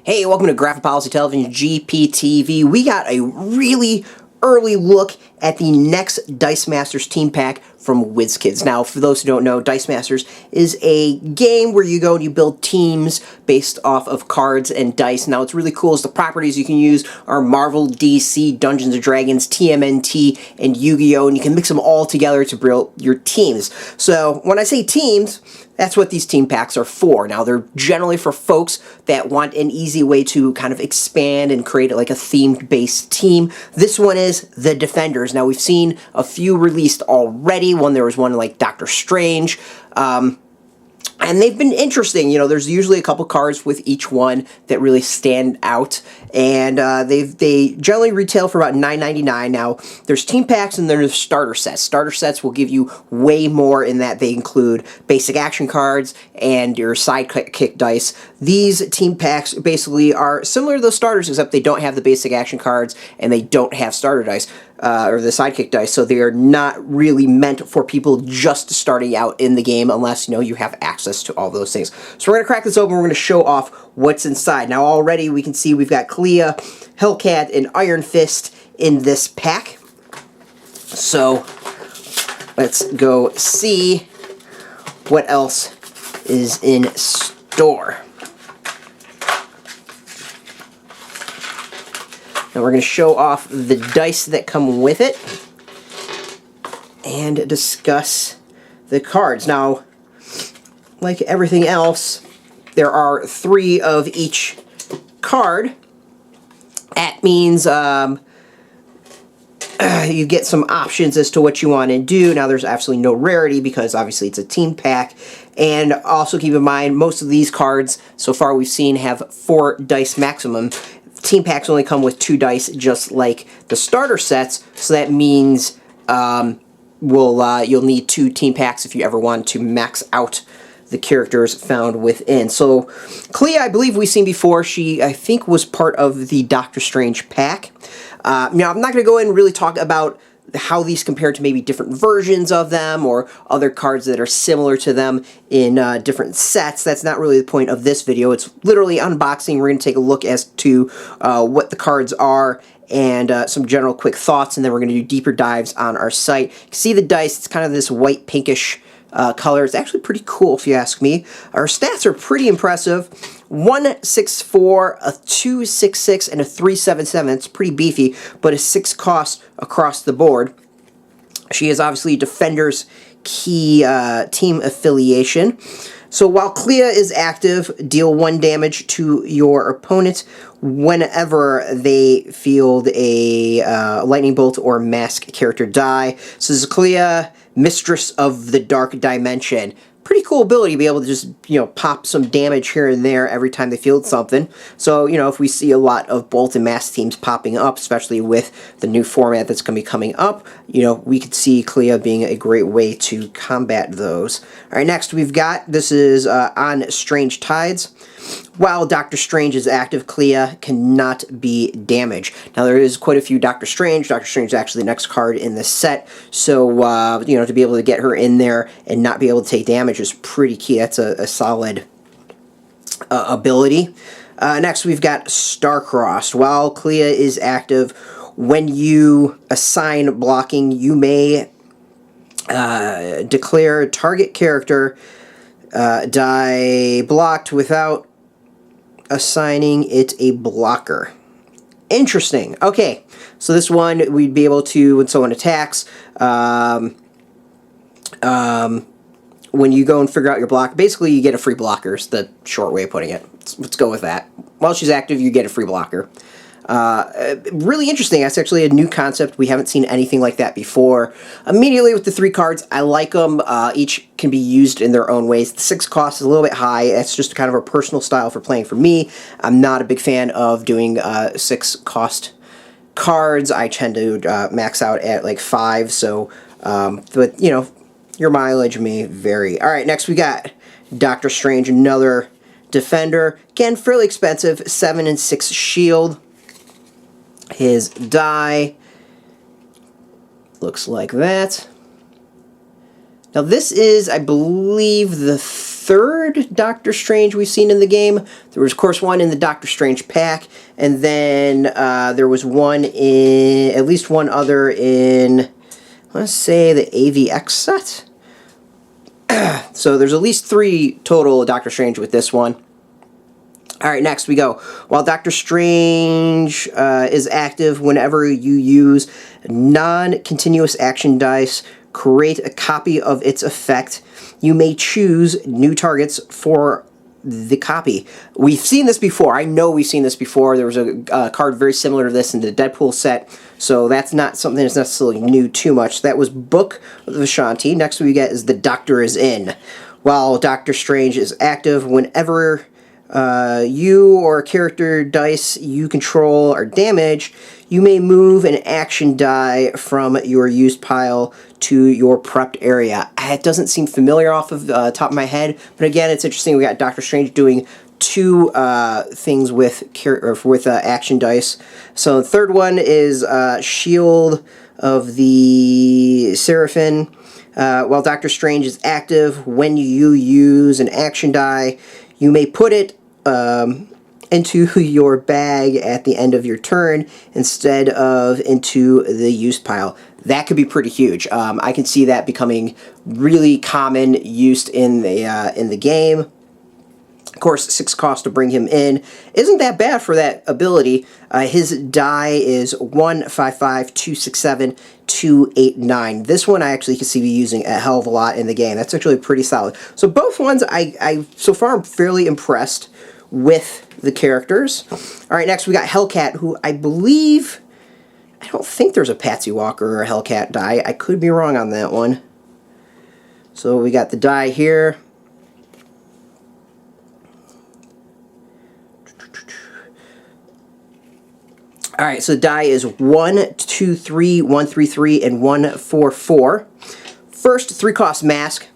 Hey, welcome to Graphic Policy Television, GPTV. We got a really early look at the next Dice Masters team pack from Wizkids. Now, for those who don't know, Dice Masters is a game where you go and you build teams based off of cards and dice. Now, what's really cool is the properties you can use are Marvel, DC, Dungeons & Dragons, TMNT, and Yu-Gi-Oh! And you can mix them all together to build your teams. So, when I say teams, that's what these team packs are for. Now, they're generally for folks that want an easy way to kind of expand and create like a themed-based team. This one is the Defenders. Now, we've seen a few released already. There was one like Doctor Strange. And they've been interesting. You know, there's usually a couple cards with each one that really stand out, and they generally retail for about $9.99. Now, there's team packs and there's starter sets. Starter sets will give you way more in that they include basic action cards and your sidekick dice. These team packs basically are similar to those starters, except they don't have the basic action cards and they don't have starter dice. Or the sidekick dice, so they are not really meant for people just starting out in the game unless, you know, you have access to all those things. So we're going to crack this open, we're going to show off what's inside. Now already we can see we've got Clea, Hellcat, and Iron Fist in this pack. So let's go see what else is in store. And we're going to show off the dice that come with it and discuss the cards. Now, like everything else, there are 3 of each card. That means you get some options as to what you want to do. Now, there's absolutely no rarity because obviously it's a team pack. And also keep in mind, most of these cards so far we've seen have 4 dice maximum. Team packs only come with 2 dice, just like the starter sets, so that means you'll need 2 team packs if you ever want to max out the characters found within. So, Clea, I believe we've seen before. She, I think, was part of the Doctor Strange pack. Now, I'm not going to go in and really talk about how these compare to maybe different versions of them or other cards that are similar to them in different sets. That's not really the point of this video. It's literally unboxing. We're going to take a look as to what the cards are and some general quick thoughts, and then we're going to do deeper dives on our site. You can see the dice. It's kind of this white pinkish color. It's actually pretty cool if you ask me. Our stats are pretty impressive. 164, a 266, and a 377. It's pretty beefy, but a 6 cost across the board. She is obviously Defender's key team affiliation. So while Clea is active, deal 1 damage to your opponent whenever they field a lightning bolt or mask character die. So this is Clea, Mistress of the Dark Dimension. Pretty cool ability to be able to just, you know, pop some damage here and there every time they field something. So, you know, if we see a lot of bolt and mass teams popping up, especially with the new format that's going to be coming up, you know, we could see Clea being a great way to combat those. All right, next we've got, this is on Strange Tides. While Doctor Strange is active, Clea cannot be damaged. Now, there is quite a few Doctor Strange. Doctor Strange is actually the next card in this set, so, you know, to be able to get her in there and not be able to take damage is pretty key. That's a solid ability. Next, we've got Star-Crossed. While Clea is active, when you assign blocking, you may declare target character die blocked without assigning it a blocker. Interesting. Okay, so this one we'd be able to, when someone attacks, when you go and figure out your block, basically you get a free blocker, is the short way of putting it. Let's go with that. While she's active, you get a free blocker. Really interesting. That's actually a new concept. We haven't seen anything like that before. Immediately with the 3 cards, I like them. Each can be used in their own ways. The 6 cost is a little bit high. That's just kind of a personal style for playing for me. I'm not a big fan of doing 6 cost cards. I tend to max out at like 5, so, but, you know, your mileage may vary. All right, next we got Doctor Strange, another Defender. Again, fairly expensive, 7 and 6 shield. His die looks like that. Now this is, I believe, the third Doctor Strange we've seen in the game. There was, of course, one in the Doctor Strange pack, and then there was one in, at least one other in, let's say, the AVX set. So there's at least 3 total Doctor Strange with this one. Alright, next we go. While Doctor Strange is active, whenever you use non-continuous action dice, create a copy of its effect. You may choose new targets for the copy. We've seen this before. I know we've seen this before. There was a card very similar to this in the Deadpool set, so that's not something that's necessarily new too much. That was Book of Vishanti. Next we get is The Doctor is In. While Doctor Strange is active, whenever you or a character dice you control are damaged, you may move an action die from your used pile to your prepped area. It doesn't seem familiar off of the top of my head, but again, it's interesting. We got Doctor Strange doing 2 things with action dice. So the third one is Shield of the Seraphim. While Doctor Strange is active, when you use an action die, you may put it into your bag at the end of your turn instead of into the used pile. That could be pretty huge. I can see that becoming really common used in the game. Of course, 6 cost to bring him in. Isn't that bad for that ability. His die is 1, 5, 5, 2, 6, 7, 2, 8, 9. This one I actually can see me using a hell of a lot in the game. That's actually pretty solid. So both ones, I so far I'm fairly impressed with the characters. Alright, next we got Hellcat, who I believe, I don't think there's a Patsy Walker or a Hellcat die. I could be wrong on that one. So we got the die here. Alright, so the die is 1, 2, 3, 1, 3, 3, and 1, 4, 4. First 3 cost mask.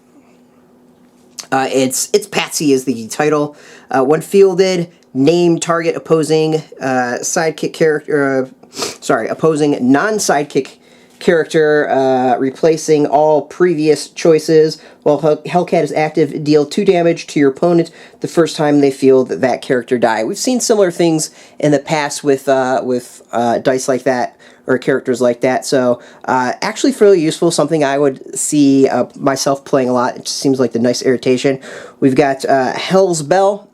It's Patsy is the title. When fielded, name target opposing sidekick character. Opposing non-sidekick character, replacing all previous choices. While Hellcat is active, deal 2 damage to your opponent the first time they field that character die. We've seen similar things in the past with dice like that, or characters like that, so actually fairly useful, something I would see myself playing a lot. It just seems like the nice irritation. We've got Hell's Bell,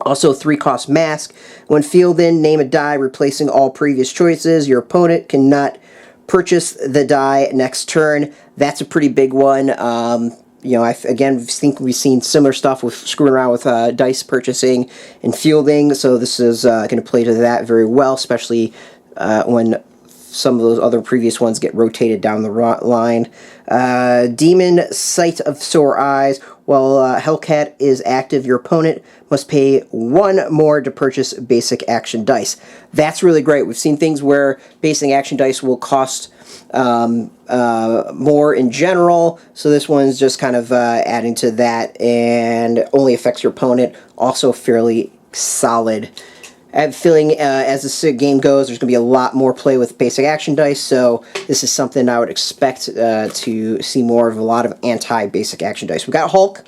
also 3 cost mask. When fielded, name a die replacing all previous choices. Your opponent cannot purchase the die next turn. That's a pretty big one. You know, I think we've seen similar stuff with screwing around with dice purchasing and fielding, so this is going to play to that very well, especially when some of those other previous ones get rotated down the line. Demon Sight of Sore Eyes. While Hellcat is active, your opponent must pay 1 more to purchase basic action dice. That's really great. We've seen things where basic action dice will cost more in general, so this one's just kind of adding to that and only affects your opponent. Also fairly solid. I have a feeling as the game goes, there's going to be a lot more play with basic action dice, so this is something I would expect to see more of, a lot of anti-basic action dice. We've got Hulk.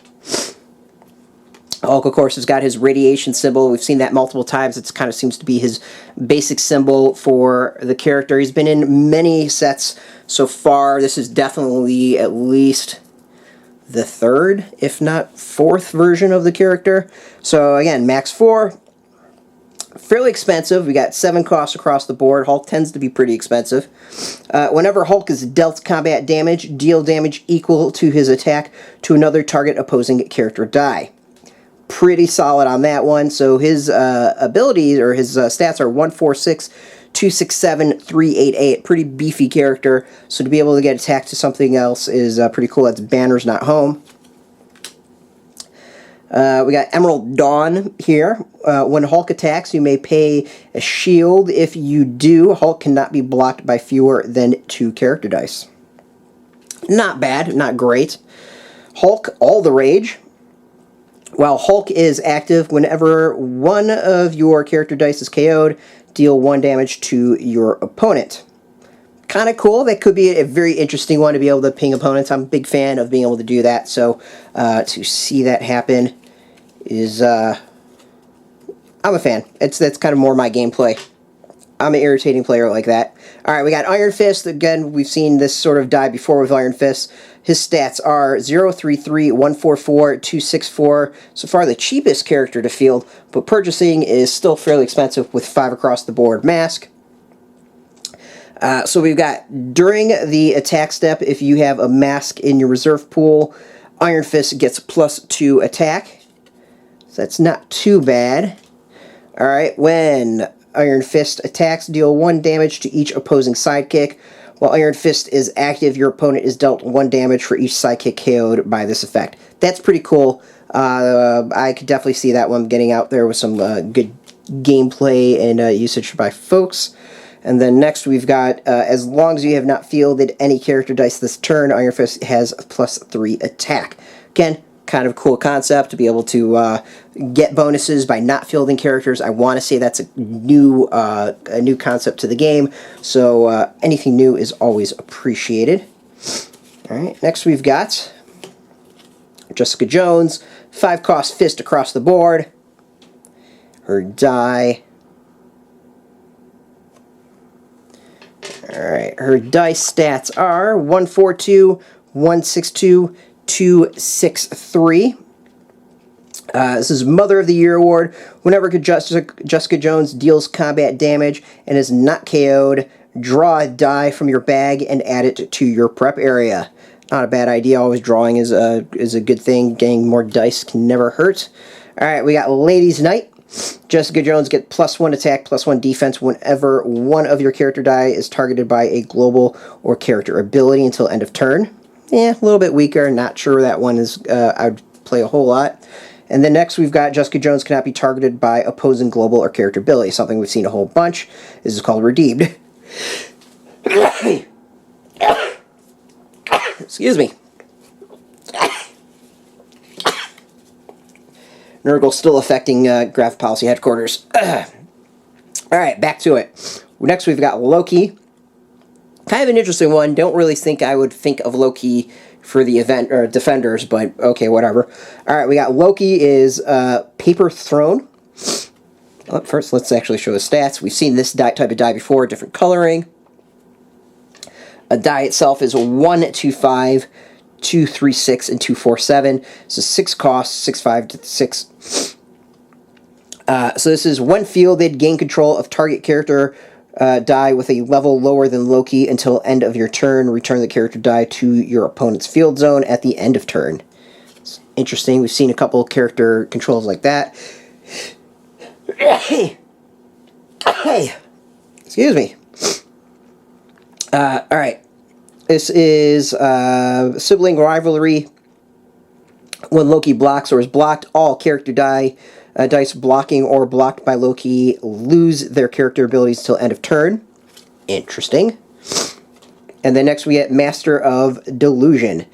Hulk, of course, has got his radiation symbol. We've seen that multiple times. It kind of seems to be his basic symbol for the character. He's been in many sets so far. This is definitely at least the 3rd, if not 4th version of the character. So again, max 4. Fairly expensive. We got 7 costs across the board. Hulk tends to be pretty expensive. Whenever Hulk is dealt combat damage, deal damage equal to his attack to another target opposing character die. Pretty solid on that one. So his abilities, or his stats, are 1, 4, 6, 2, 6, 7, 3, 8, 8. Pretty beefy character. So to be able to get attacked to something else is pretty cool. That's Banner's Not Home. We got Emerald Dawn here. When Hulk attacks, you may pay a shield. If you do, Hulk cannot be blocked by fewer than 2 character dice. Not bad, not great. Hulk, All the Rage. While Hulk is active, whenever one of your character dice is KO'd, deal 1 damage to your opponent. kind of cool. That could be a very interesting one to be able to ping opponents. I'm a big fan of being able to do that, so to see that happen is, I'm a fan. That's kind of more my gameplay. I'm an irritating player like that. Alright, we got Iron Fist. Again, we've seen this sort of die before with Iron Fist. His stats are 033, 144, 264. So far the cheapest character to field, but purchasing is still fairly expensive with 5 across the board mask. So we've got, during the attack step, if you have a mask in your reserve pool, Iron Fist gets +2 attack. So that's not too bad. Alright, when Iron Fist attacks, deal 1 damage to each opposing sidekick. While Iron Fist is active, your opponent is dealt 1 damage for each sidekick KO'd by this effect. That's pretty cool. I could definitely see that one getting out there with some good gameplay and usage by folks. And then next we've got, as long as you have not fielded any character dice this turn, Iron Fist has +3 attack. Again, kind of cool concept to be able to get bonuses by not fielding characters. I want to say that's a new concept to the game, so anything new is always appreciated. Alright, next we've got Jessica Jones, 5 cost fist across the board. Her die. Alright, her dice stats are 142, 162, 263. This is Mother of the Year award. Whenever Jessica Jones deals combat damage and is not KO'd, draw a die from your bag and add it to your prep area. Not a bad idea. Always drawing is a good thing. Getting more dice can never hurt. Alright, we got Ladies' Night. Jessica Jones gets +1 attack, +1 defense whenever one of your character die is targeted by a global or character ability until end of turn. Yeah, a little bit weaker. Not sure that one is, I would play a whole lot. And then next we've got Jessica Jones cannot be targeted by opposing global or character ability. Something we've seen a whole bunch. This is called Redeemed. Excuse me. Nurgle still affecting Graph Policy Headquarters. Alright, back to it. Next we've got Loki. Kind of an interesting one. Don't really think I would think of Loki for the event or Defenders, but okay, whatever. Alright, we got Loki is Paper Throne. First, let's actually show the stats. We've seen this type of die before, different coloring. A die itself is 125, 236, and 247. So 6 costs, 6, 5 to 6. So this is when fielded, gain control of target character die with a level lower than Loki until end of your turn. Return the character die to your opponent's field zone at the end of turn. It's interesting. We've seen a couple character controls like that. Hey, excuse me. All right. This is sibling rivalry. When Loki blocks or is blocked, all character dice blocking or blocked by Loki lose their character abilities till end of turn. Interesting. And then next we get Master of Delusion.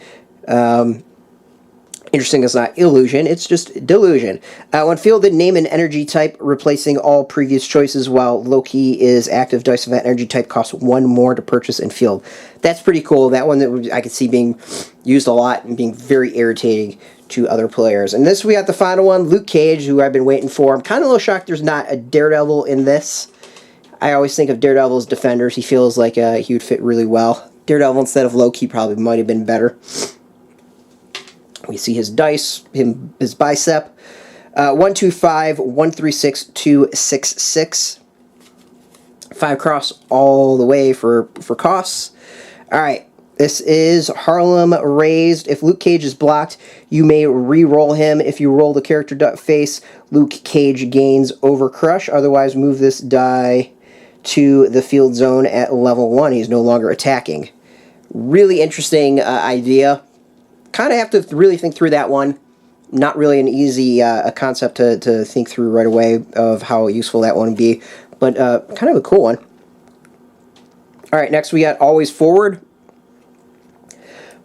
Interesting, it's not illusion, it's just delusion. When fielded, name an energy type, replacing all previous choices. While Loki is active, dice of that energy type costs 1 more to purchase and field. That's pretty cool. That one that I could see being used a lot and being very irritating to other players. And this, we got the final one, Luke Cage, who I've been waiting for. I'm kind of a little shocked there's not a Daredevil in this. I always think of Daredevil as Defenders. He feels like he would fit really well. Daredevil instead of Loki probably might have been better. We see his dice, his bicep. 125, 136, 266. 5 cross all the way for costs. Alright, this is Harlem Raised. If Luke Cage is blocked, you may re-roll him. If you roll the character face, Luke Cage gains Overcrush. Otherwise, move this die to the field zone at level 1. He's no longer attacking. Really interesting idea. Kind of have to really think through that one. Not really an easy concept to think through right away of how useful that one would be. But kind of a cool one. Alright, next we got Always Forward.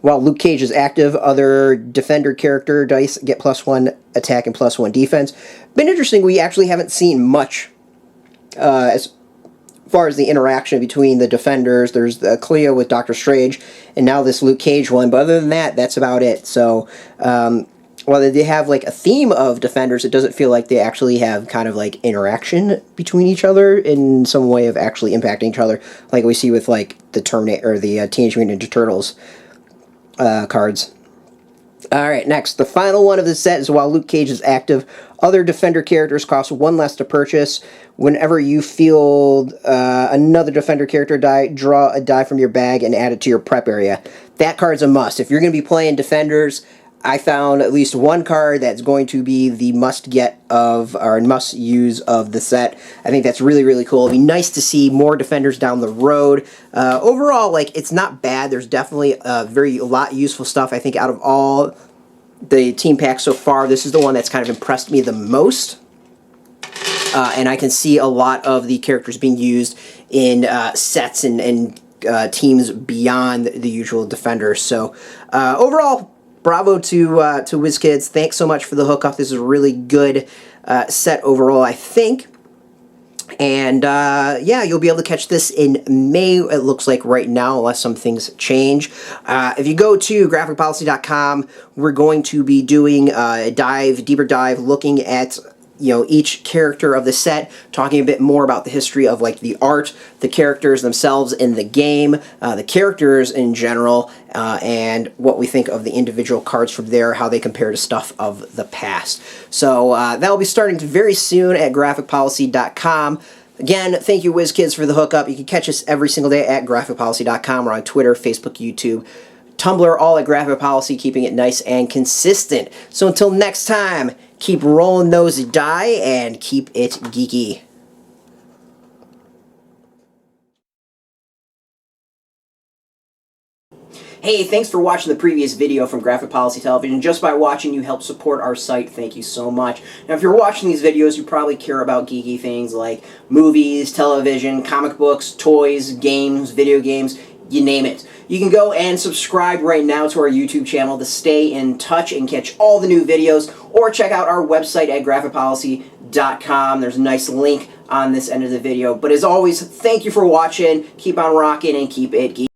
While Luke Cage is active, other Defender character dice get +1 attack and +1 defense. Been interesting, we actually haven't seen much far as the interaction between the Defenders, there's the Clea with Doctor Strange, and now this Luke Cage one. But other than that, that's about it. So, while they have like a theme of Defenders, it doesn't feel like they actually have kind of like interaction between each other in some way of actually impacting each other, like we see with like the Terminator or the Teenage Mutant Ninja Turtles cards. Alright, next. The final one of the set is while Luke Cage is active, other Defender characters cost 1 less to purchase. Whenever you field another Defender character die, draw a die from your bag and add it to your prep area. That card's a must. If you're going to be playing Defenders, I found at least one card that's going to be the must-get of, or must-use of the set. I think that's really, really cool. It'd be nice to see more Defenders down the road. Overall, like, it's not bad. There's definitely a lot of useful stuff. I think out of all the team packs so far, this is the one that's kind of impressed me the most. And I can see a lot of the characters being used in sets and teams beyond the usual Defenders. So, overall, bravo to Wizkids. Thanks so much for the hookup. This is a really good set overall, I think. And, yeah, you'll be able to catch this in May, it looks like right now, unless some things change. If you go to graphicpolicy.com, we're going to be doing a deeper dive, looking at, you know, each character of the set, talking a bit more about the history of, like, the art, the characters themselves in the game, the characters in general, and what we think of the individual cards from there, how they compare to stuff of the past. So that'll be starting very soon at graphicpolicy.com. Again, thank you, Wizkids, for the hookup. You can catch us every single day at graphicpolicy.com. We're on Twitter, Facebook, YouTube, Tumblr, all at Graphic Policy, keeping it nice and consistent. So until next time, keep rolling those die and keep it geeky. Hey, thanks for watching the previous video from Graphic Policy Television. Just by watching, you help support our site. Thank you so much. Now, if you're watching these videos, you probably care about geeky things like movies, television, comic books, toys, games, video games, you name it. You can go and subscribe right now to our YouTube channel to stay in touch and catch all the new videos, or check out our website at graphicpolicy.com. There's a nice link on this end of the video. But as always, thank you for watching. Keep on rocking and keep it geeky.